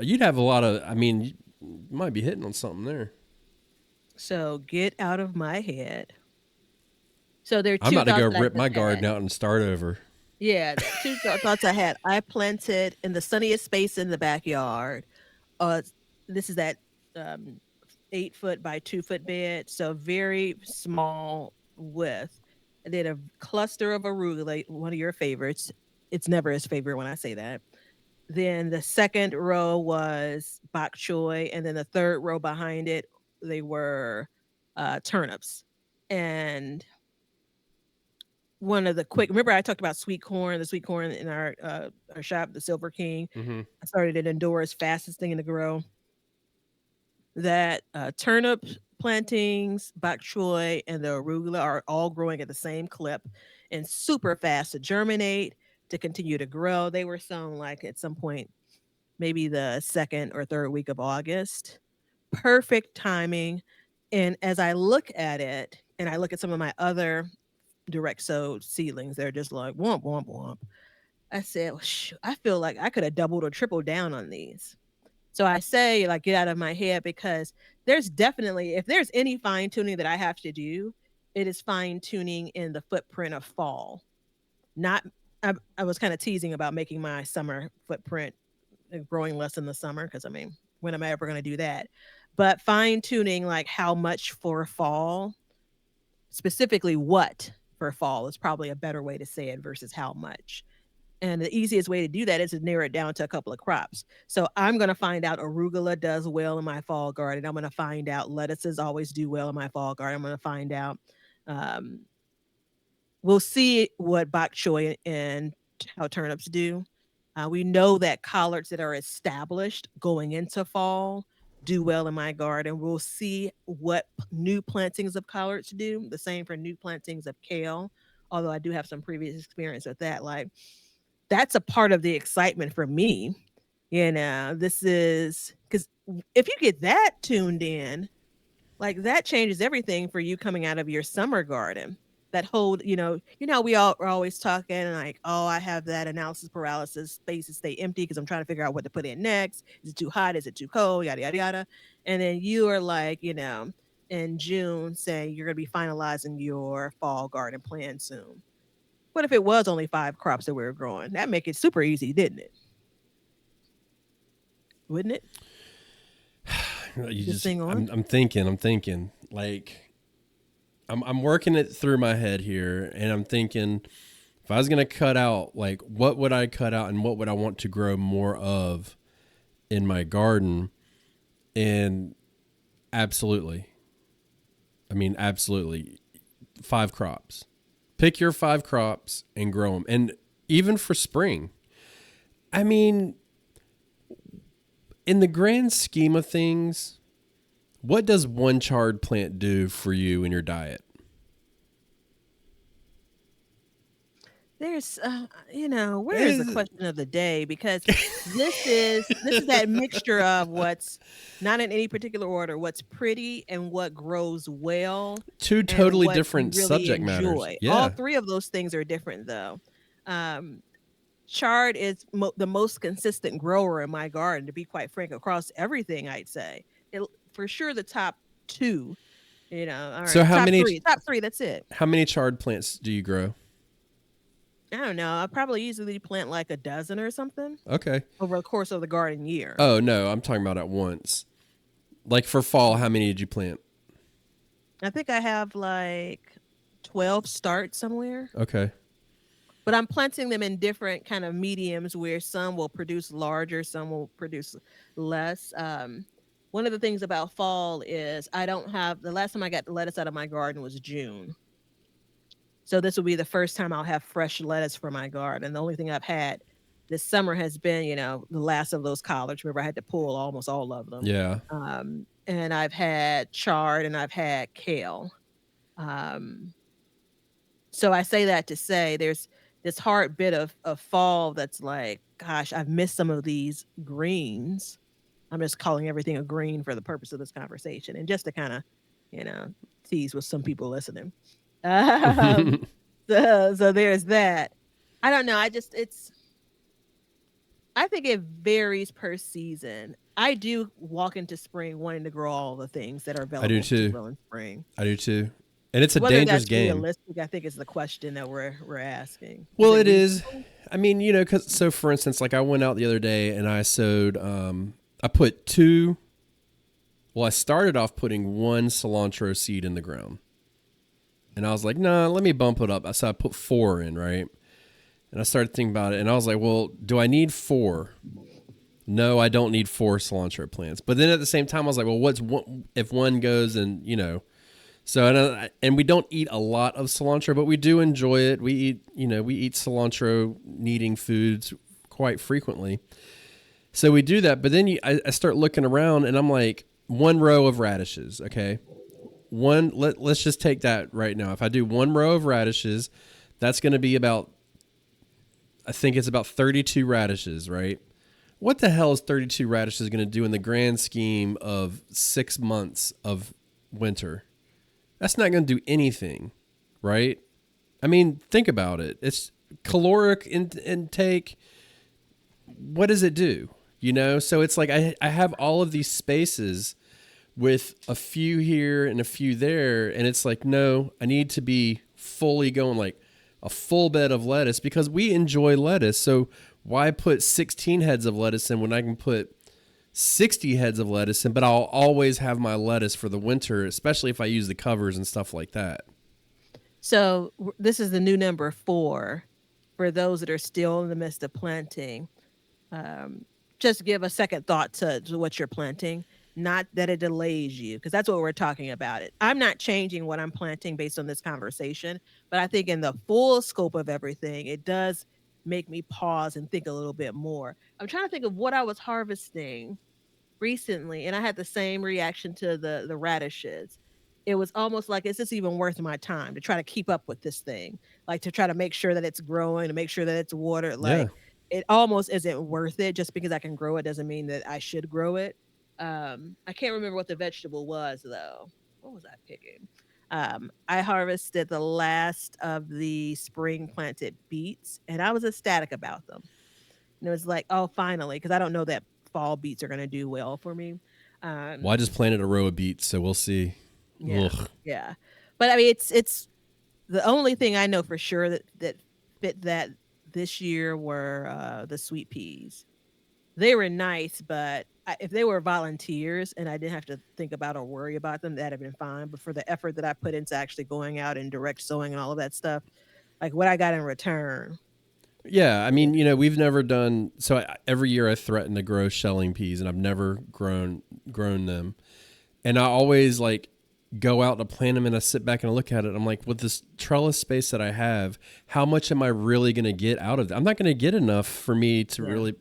You'd have a lot of, I mean, you might be hitting on something there. So get out of my head. So there are I'm two about to thoughts go that I rip just my garden had. out and start over. Yeah, thoughts I had. I planted in the sunniest space in the backyard. Uh, this is that um, 8 foot by 2 foot bed, so very small width. I did a cluster of arugula, one of your favorites. It's never his favorite when I say that. Then the second row was bok choy, and then the third row behind it, they were turnips. And one of the quick remember I talked about the sweet corn in our shop, the Silver King. Mm-hmm. I started it indoors, fastest thing to grow. That turnip plantings, bok choy, and the arugula are all growing at the same clip and super fast to germinate, to continue to grow. They were sown like at some point, maybe the second or third week of August. Perfect timing. And as I look at it, and I look at some of my other direct sowed seedlings, they're just like womp womp womp. I said, well, I feel like I could have doubled or tripled down on these. So I say, like, get out of my head because there's definitely, if there's any fine tuning that I have to do, it is fine tuning in the footprint of fall. Not, I was kind of teasing about making my summer footprint growing less in the summer because I mean, when am I ever going to do that? But fine tuning like how much for fall specifically what for fall is probably a better way to say it versus how much. And the easiest way to do that is to narrow it down to a couple of crops. So I'm going to find out arugula does well in my fall garden. I'm going to find out lettuces always do well in my fall garden. I'm going to find out. Um, we'll see what bok choy and how turnips do. We know that collards that are established going into fall do well in my garden. We'll see what new plantings of collards do. The same for new plantings of kale, although I do have some previous experience with that. Like, that's a part of the excitement for me. This is because if you get that tuned in, like that changes everything for you coming out of your summer garden. That whole, we all are always talking like, oh, I have that analysis paralysis, spaces stay empty because I'm trying to figure out what to put in next. Is it too hot? Is it too cold? Yada, yada, yada. And then you are like, in June saying you're going to be finalizing your fall garden plan soon. What if it was only 5 crops that we were growing? That make it super easy, didn't it? Wouldn't it? You This just, thing on? I'm thinking, like, I'm working it through my head here, and I'm thinking, if I was gonna cut out, like, what would I cut out, and what would I want to grow more of in my garden? And absolutely, I mean, absolutely, 5 crops. Pick your 5 crops and grow them, and even for spring. I mean, in the grand scheme of things, what does one chard plant do for you in your diet? There's, where is the question of the day? Because this is that mixture of what's not in any particular order, what's pretty and what grows well, Two and totally what you different really subject matters. enjoy. All Yeah. 3 of those things are different, though. Um, Chard is the most consistent grower in my garden, to be quite frank, across everything. I'd say it for sure the top 2. All So right, top 3. That's it. how many chard plants do you grow? I don't know. I'll probably easily plant like a dozen or something Okay. over the course of the garden year. Oh no, I'm talking about at once. Like for fall, how many did you plant? I think I have like 12 starts somewhere, Okay. but I'm planting them in different kind of mediums where some will produce larger, some will produce less. One of the things about fall is I don't have the last time I got lettuce out of my garden was June. So this will be the first time I'll have fresh lettuce for my garden. The only thing I've had this summer has been, the last of those collards. Remember, I had to pull almost all of them. Yeah. And I've had chard and I've had kale. Um, so I say that to say there's this hard bit of fall that's like, gosh, I've missed some of these greens. I'm just calling everything a green for the purpose of this conversation and just to kind of, you know, tease with some people listening. Um, so there's that. I don't know. I think it varies per season. I do walk into spring wanting to grow all the things that are I do available to too. grow in spring. I do too. And it's a Whether dangerous that's game. realistic, I think is the question that we're asking. Is Well, it it is. reasonable? I mean, cause so for instance, like I went out the other day and I sowed, I put two, well, I started off putting one cilantro seed in the ground and I was like, nah, let me bump it up. So I put four in, right? And I started thinking about it and I was like, well, do I need four? No, I don't need four cilantro plants. But then at the same time, I was like, well, what's one, if one goes and, so, and we don't eat a lot of cilantro, but we do enjoy it. We eat cilantro needing foods quite frequently. So we do that. But then I start looking around and I'm like, one row of radishes. Okay. Let's just take that right now. If I do one row of radishes, that's going to be I think it's about 32 radishes, right? What the hell is 32 radishes going to do in the grand scheme of 6 months of winter? That's not going to do anything, right? I mean, think about it. It's caloric intake. What does it do? So it's like I have all of these spaces with a few here and a few there. And it's like, no, I need to be fully going like a full bed of lettuce because we enjoy lettuce. So why put 16 heads of lettuce in when I can put 60 heads of lettuce in, but I'll always have my lettuce for the winter, especially if I use the covers and stuff like that. So this is the new number 4 for those that are still in the midst of planting. um, just give a second thought to what you're planting, not that it delays you, because that's what we're talking about. It. I'm not changing what I'm planting based on this conversation, but I think in the full scope of everything, it does make me pause and think a little bit more. I'm trying to think of what I was harvesting recently, and I had the same reaction to the radishes. It was almost like, is this even worth my time to try to keep up with this thing? Like to try to make sure that it's growing, to make sure that it's watered. Yeah. Like it almost isn't worth it. Just because I can grow it doesn't mean that I should grow it. I can't remember what the vegetable was though. What was I picking? I harvested the last of the spring planted beets, and I was ecstatic about them. And it was like, oh, finally, because I don't know that fall beets are going to do well for me. Well, Um, I just planted a row of beets, so we'll see. yeah, Ugh. yeah. But I mean, it's the only thing I know for sure that fit that this year were the sweet peas. They were nice, but if they were volunteers and I didn't have to think about or worry about them, that'd have been fine. But for the effort that I put into actually going out and direct sowing and all of that stuff, like what I got in return. Yeah, I Yeah. mean, we've never done so. Every year I threaten to grow shelling peas, and I've never grown them. And I always like go out to plant them, and I sit back and I look at it. I'm like, with this trellis space that I have, how much am I really going to get out of it? I'm not going to get enough for me to Yeah. really,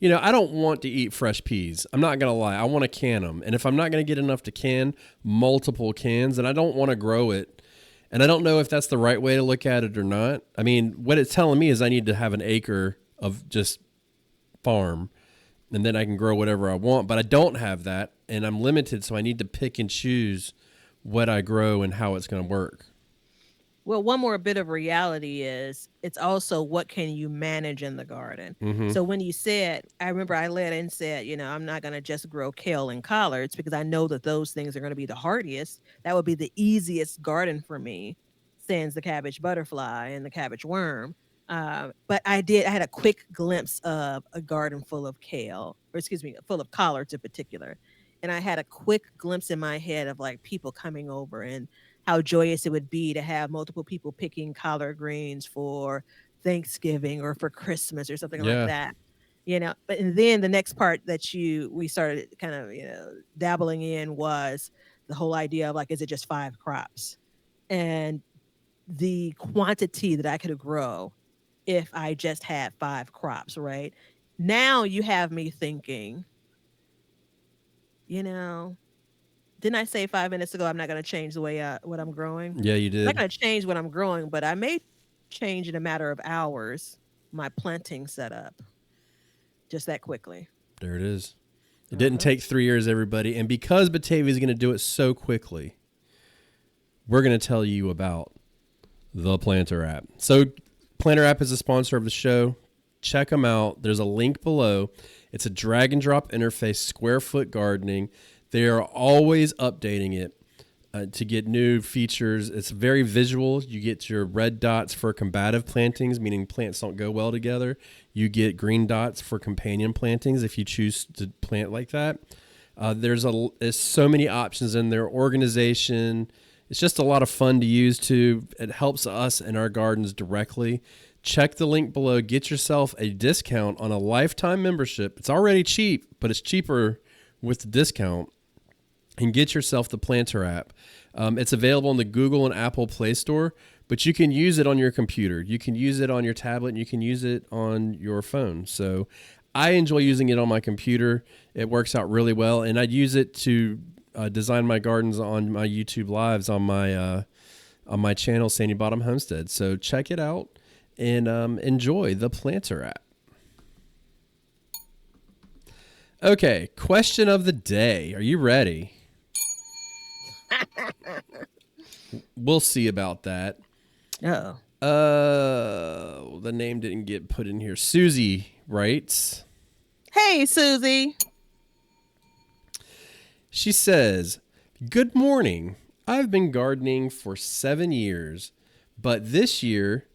I don't want to eat fresh peas. I'm not going to lie. I want to can them. And if I'm not going to get enough to can multiple cans, then I don't want to grow it. And I don't know if that's the right way to look at it or not. I mean, what it's telling me is I need to have an acre of just farm, and then I can grow whatever I want. But I don't have that, and I'm limited, so I need to pick and choose what I grow and how it's going to work. Well, one more bit of reality is it's also what can you manage in the garden. Mm-hmm. So when you said, I remember I led and said, I'm not going to just grow kale and collards because I know that those things are going to be the hardiest. That would be the easiest garden for me, sans the cabbage butterfly and the cabbage worm. But I had a quick glimpse of a garden full of kale, or excuse me, full of collards in particular. And I had a quick glimpse in my head of like people coming over and how joyous it would be to have multiple people picking collard greens for Thanksgiving or for Christmas or something like Yeah. that. But and then the next part that we started kind of, dabbling in was the whole idea of like, is it just 5 crops? And the quantity that I could grow if I just had 5 crops, right? Now you have me thinking, you know, didn't I say 5 minutes ago I'm not going to change the way what I'm growing? Yeah, you I'm not did. going to change what I'm growing, but I may change in a matter of hours my planting setup just that quickly. There it is. It didn't Uh-huh. take 3 years, everybody. And because Batavia is going to do it so quickly, we're going to tell you about the Planter app. So, Planter app is a sponsor of the show. Check them out. There's a link below. It's a drag and drop interface, square foot gardening. They are always updating it to get new features. It's very visual. You get your red dots for combative plantings, meaning plants don't go well together. You get green dots for companion plantings if you choose to plant like that. There's so many options in their organization. It's just a lot of fun to use too. It helps us in our gardens directly. Check the link below. Get yourself a discount on a lifetime membership. It's already cheap, but it's cheaper with the discount. And get yourself the Planter app. It's available in the Google and Apple Play Store, but you can use it on your computer. You can use it on your tablet, and you can use it on your phone. So I enjoy using it on my computer. It works out really well, and I'd use it to design my gardens on my YouTube lives on my channel, Sandy Bottom Homestead. So check it out and enjoy the Planter app. Okay, question of the day. Are you ready? We'll see about that. Oh. The name didn't get put in here. Susie writes. Hey, Susie. She says, "Good morning. I've been gardening for 7 years, but this year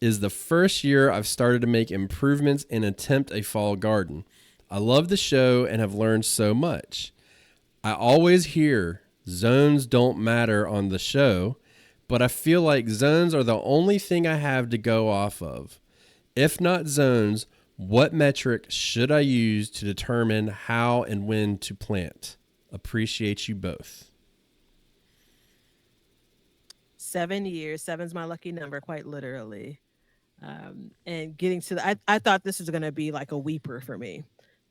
is the first year I've started to make improvements and attempt a fall garden. I love the show and have learned so much. I always hear zones don't matter on the show, but I feel like zones are the only thing I have to go off of. If not zones, what metric should I use to determine how and when to plant? Appreciate you both. 7 years. Seven's my lucky number, quite literally. And getting to I thought this was going to be like a weeper for me.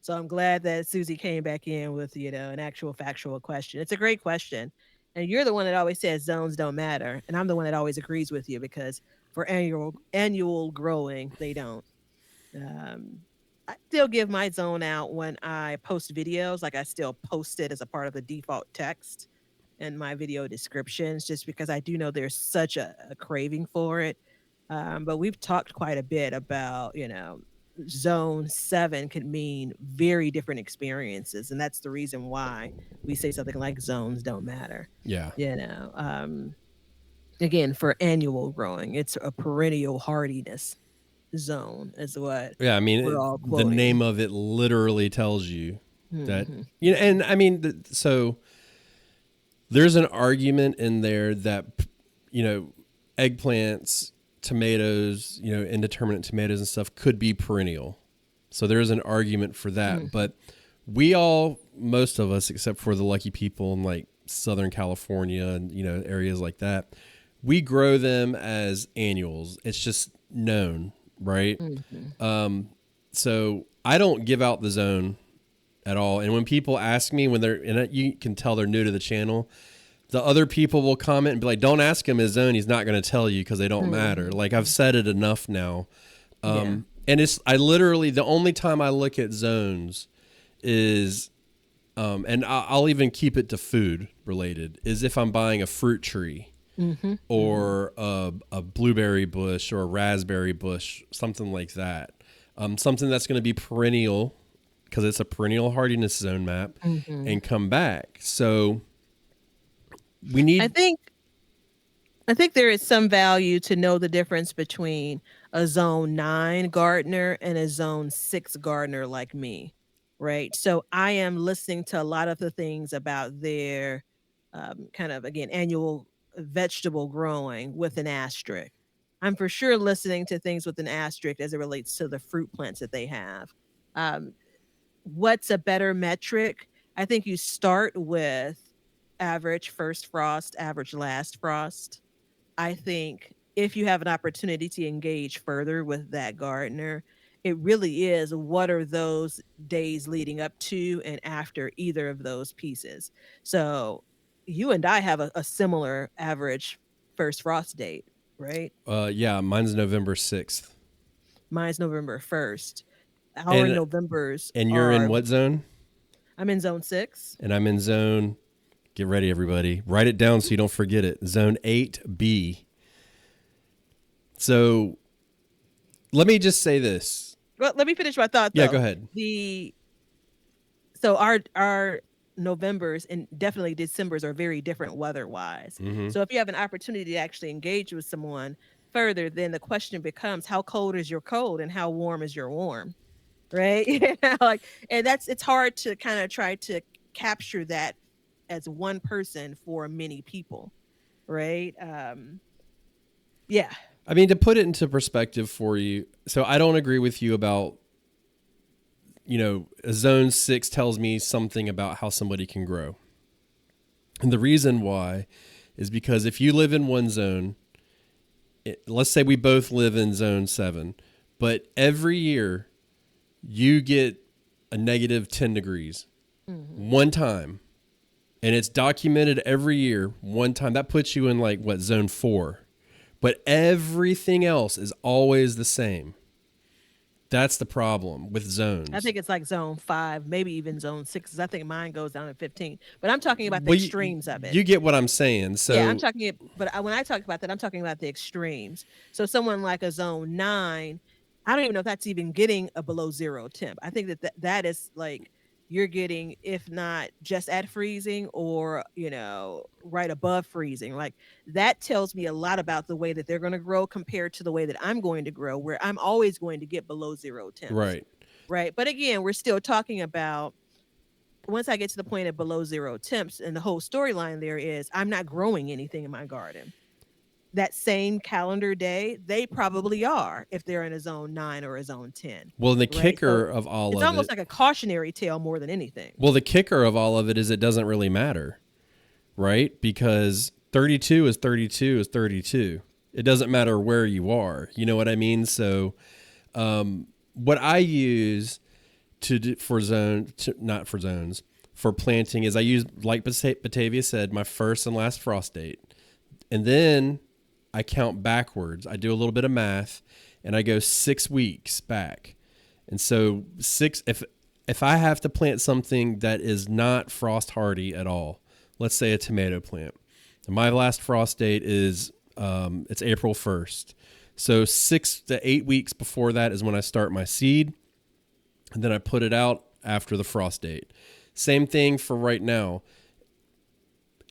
So I'm glad that Susie came back in with, an actual factual question. It's a great question. And you're the one that always says zones don't matter. And I'm the one that always agrees with you because for annual growing, they don't. Um, I still give my zone out when I post videos. Like I still post it as a part of the default text in my video descriptions, just because I do know there's such a craving for it. But we've talked quite a bit about, zone 7 could mean very different experiences. And that's the reason why we say something like zones don't matter. Yeah. You know, um, Again, for annual growing, it's a perennial hardiness zone, is what Yeah, I mean, we're all the name quoting. of it literally tells you that, Hmm. and I mean, so there's an argument in there that, eggplants, tomatoes, indeterminate tomatoes and stuff could be perennial. So there is an argument for that. Hmm. But most of us, except for the lucky people in like Southern California and, areas like that, we grow them as annuals. It's just known, right? Hmm. So I don't give out the zone at all. And when people ask me you can tell they're new to the channel, the other people will comment and be like, don't ask him his zone. He's not going to tell you because they don't matter. Hmm. Like I've said it enough now. Yeah. And I literally, the only time I look at zones is, and I'll even keep it to food related, is if I'm buying a fruit tree Hmm. Hmm. or a blueberry bush or a raspberry bush, something like that. Something that's going to be perennial because it's a perennial hardiness zone map Hmm. and come back. So we I need, think I think there is some value to know the difference between a zone 9 gardener and a zone 6 gardener like me, right? So I am listening to a lot of the things about their kind of, again, annual vegetable growing with an asterisk. I'm for sure listening to things with an asterisk as it relates to the fruit plants that they have. Um, what's a better metric? I think you start with average first frost, average last frost. I think if you have an opportunity to engage further with that gardener, it really is what are those days leading up to and after either of those pieces. So you and I have a similar average first frost date, right? yeah, mine's November 6th. Mine's November 1st. Our And, Novembers and you're in are, what zone? I'm in zone 6. And I'm in zone, get ready, everybody. Write it down so you don't forget it. Zone 8B. So let me just say this. Well, let me finish my thought Yeah, go though. ahead. The So our Novembers and definitely Decembers are very different weather wise. Mm-hmm. So if you have an opportunity to actually engage with someone further, then the question becomes how cold is your cold and how warm is your warm, right? Like, and it's hard to kind of try to capture that as one person for many people, right? Yeah. I mean, to put it into perspective for you, so I don't agree with you about, a zone 6 tells me something about how somebody can grow. And the reason why is because if you live in one zone, let's say we both live in zone 7, but every year you get a negative 10 degrees Hmm. one time, and it's documented every year one time, that puts you in like what, zone 4. But everything else is always the same. That's the problem with I zones. think it's like zone 5, maybe even zone 6, 'cause I think mine goes down to 15. But I'm talking about the Well, extremes of it. you get what I'm saying. Yeah, I'm So, talking it, but when I talk about that, I'm talking about the extremes. So someone like a zone 9, I don't even know if that's even getting a below 0 temp. I think that is like you're getting, if not just at freezing or, right above freezing. Like that tells me a lot about the way that they're going to grow compared to the way that I'm going to grow, where I'm always going to get below 0 temps. right. Right. But again, we're still talking about once I get to the point of below 0 temps, and the whole storyline there is I'm not growing anything in my garden. that same calendar day, they probably are if they're in a zone 9 or a zone 10, Well, the right? So kicker of all it's of almost it, like a cautionary tale more than anything. well, the kicker of all of it is it doesn't really matter, right? Because 32 is 32 is 32. It doesn't matter where you are. You know what I mean? So, what I use to do for not for zones, for planting is I use, like Batavia said, my first and last frost date. And then I count backwards. I do a little bit of math and I go 6 weeks back. And so if I have to plant something that is not frost hardy at all, let's say a tomato plant, and my last frost date is it's April 1st. So 6 to 8 weeks before that is when I start my seed, and then I put it out after the frost date. Same thing for right now.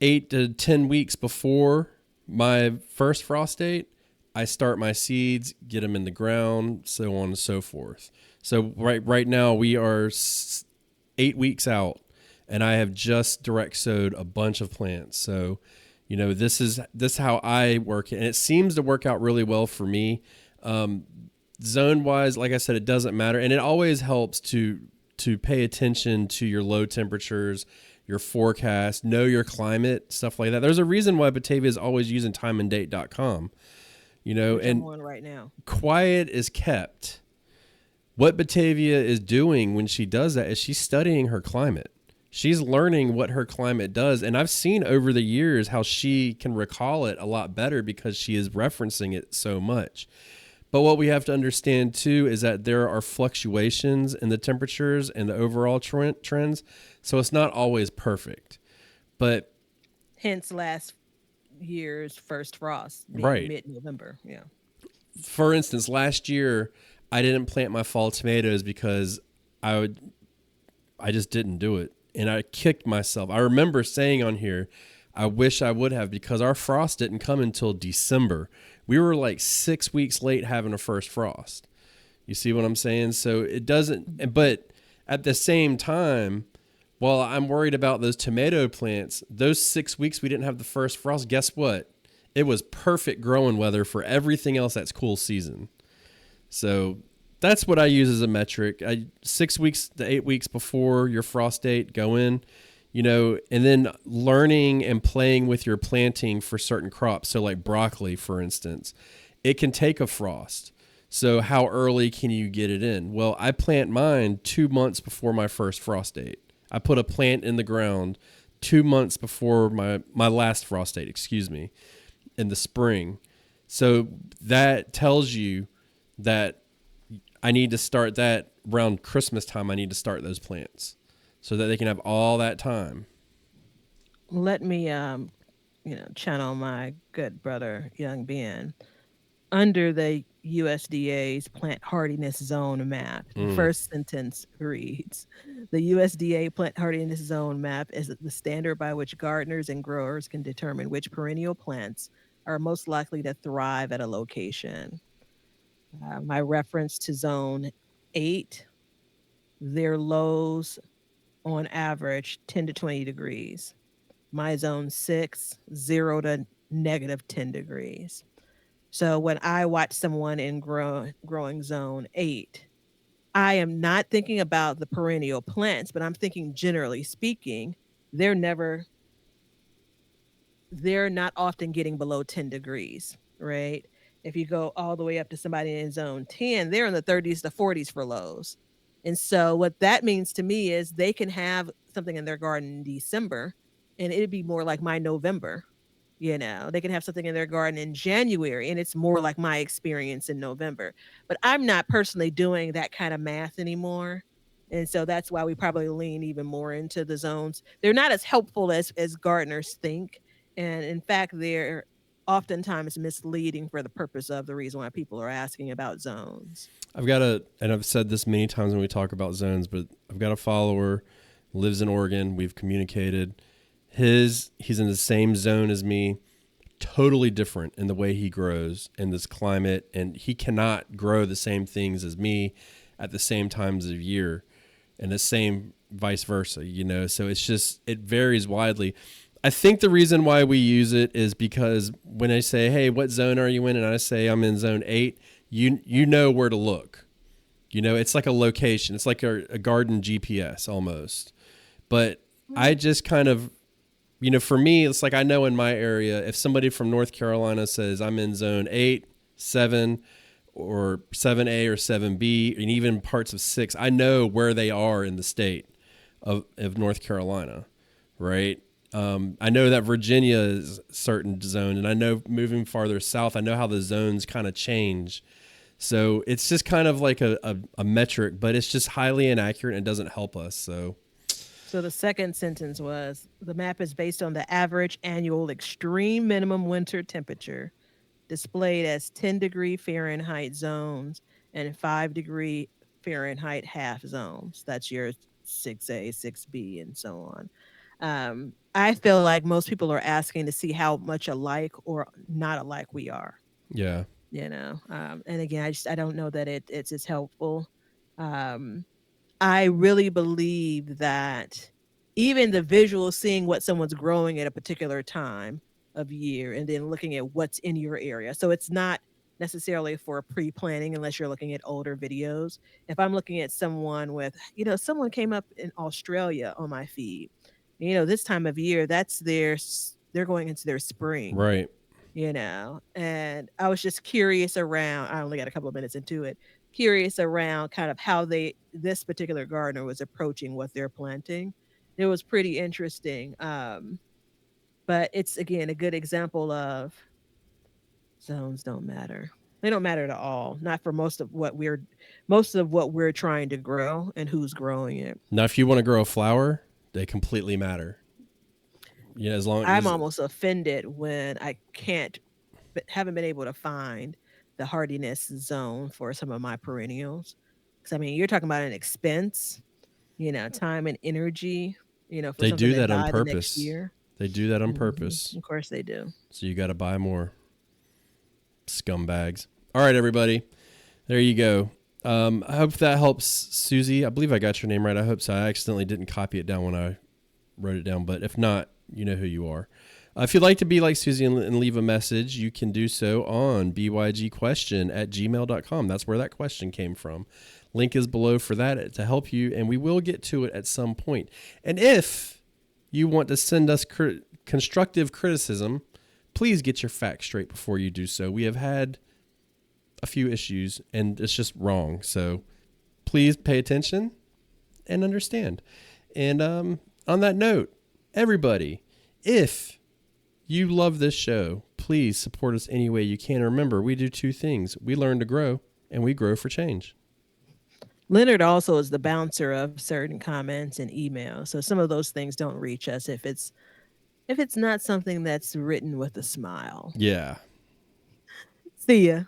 8 to 10 weeks before my first frost date, I start my seeds, get them in the ground, so on and so forth. So right now we are 8 weeks out, and I have just direct sowed a bunch of plants. So, this is how I work, and it seems to work out really well for me. Zone wise, like I said, it doesn't matter, and it always helps to pay attention to your low temperatures, your forecast, know your climate, stuff like that. There's a reason why Batavia is always using timeanddate.com, Which I'm and on right now. quiet is kept. What Batavia is doing when she does that is she's studying her climate. She's learning what her climate does. And I've seen over the years how she can recall it a lot better because she is referencing it so much. But what we have to understand too is that there are fluctuations in the temperatures and the overall trends. So it's not always perfect. But Hence last year's first frost being right. mid-November. Yeah. For instance, last year I didn't plant my fall tomatoes because I just didn't do it. And I kicked myself. I remember saying on here, I wish I would have, because our frost didn't come until December. We were like 6 weeks late having a first frost. You see what I'm saying? So it doesn't, but at the same time, while I'm worried about those tomato plants, those 6 weeks we didn't have the first frost, guess what? It was perfect growing weather for everything else that's cool season. So that's what I use as a metric. 6 weeks to 8 weeks before your frost date, go in, and then learning and playing with your planting for certain crops. So like broccoli, for instance, it can take a frost. So how early can you get it in? Well, I plant mine 2 months before my first frost date. I put a plant in the ground 2 months before my last frost date, in the spring. So that tells you that I need to start that around Christmas time. I need to start those plants so that they can have all that time. Let me channel my good brother Young Ben. Under the USDA's plant hardiness zone map, the Mm. first sentence reads, the USDA plant hardiness zone map is the standard by which gardeners and growers can determine which perennial plants are most likely to thrive at a location. My reference to zone 8, their lows on average 10 to 20 degrees. My zone 6, 0 to negative 10 degrees. So when I watch someone in growing zone 8, I am not thinking about the perennial plants, but I'm thinking generally speaking, they're never they're not often getting below 10 degrees, right? If you go all the way up to somebody in zone 10, they're in the 30s to 40s for lows. And so what that means to me is they can have something in their garden in December and it'd be more like my November. They can have something in their garden in January and it's more like my experience in November. But I'm not personally doing that kind of math anymore. And so that's why we probably lean even more into the zones. They're not as helpful as gardeners think. And in fact, they're oftentimes misleading for the purpose of the reason why people are asking about zones. And I've said this many times when we talk about zones, but I've got a follower, lives in Oregon. We've communicated. He's in the same zone as me, totally different in the way he grows in this climate, and he cannot grow the same things as me at the same times of year, and the same vice versa. So it's just, it varies widely. I think the reason why we use it is because when I say, "Hey, what zone are you in?" and I say I'm in zone 8, you know where to look. You know, it's like a location. It's like a garden GPS almost. But I Mm. just kind of, for me, it's like I know in my area, if somebody from North Carolina says I'm in zone 8, 7, or 7A or 7B, and even parts of 6, I know where they are in the state of North Carolina, right? I know that Virginia is a certain zone, and I know moving farther south, I know how the zones kind of change. So it's just kind of like a metric, but it's just highly inaccurate and it doesn't help us. So, So the second sentence was the map is based on the average annual extreme minimum winter temperature displayed as 10-degree Fahrenheit zones and 5-degree Fahrenheit half zones. That's your 6A, 6B, and so on. I feel like most people are asking to see how much alike or not alike we are. yeah, And again, I don't know that it's as helpful. Um, I really believe that even the visual seeing what someone's growing at a particular time of year and then looking at what's in your area. So it's not necessarily for pre-planning unless you're looking at older videos. If I'm looking at someone with, someone came up in Australia on my feed. This time of year, that's they're going into their spring, right. and I was just curious around. I only got a couple of minutes into it. Curious around kind of how this particular gardener was approaching what they're planting. It was pretty interesting. But it's again a good example of zones don't matter. They don't matter at all. Not for most of what we're trying to grow and who's growing it. Now, if you want to grow a flower, they completely matter. As long I'm as almost offended when I can't haven't been able to find the hardiness zone for some of my perennials. Because I mean, you're talking about an expense, time and energy, for they something do to that on die the next purpose. year. They do that on Hmm. purpose. Of course they do. So you got to buy more scumbags. All right, everybody. There you go. I hope that helps, Susie. I believe I got your name right. I hope so. I accidentally didn't copy it down when I wrote it down, but if not, you know who you are. If you'd like to be like Susie and leave a message, you can do so on bygquestion@gmail.com. That's where that question came from. Link is below for that to help you, and we will get to it at some point. And if you want to send us constructive criticism, please get your facts straight before you do so. We have had a few issues, and it's just wrong. So please pay attention and understand. And on that note, everybody, if you love this show, please support us any way you can. Remember, we do two things. We learn to grow, and we grow for change. Leonard also is the bouncer of certain comments and emails. So some of those things don't reach us if it's not something that's written with a smile. Yeah. See ya.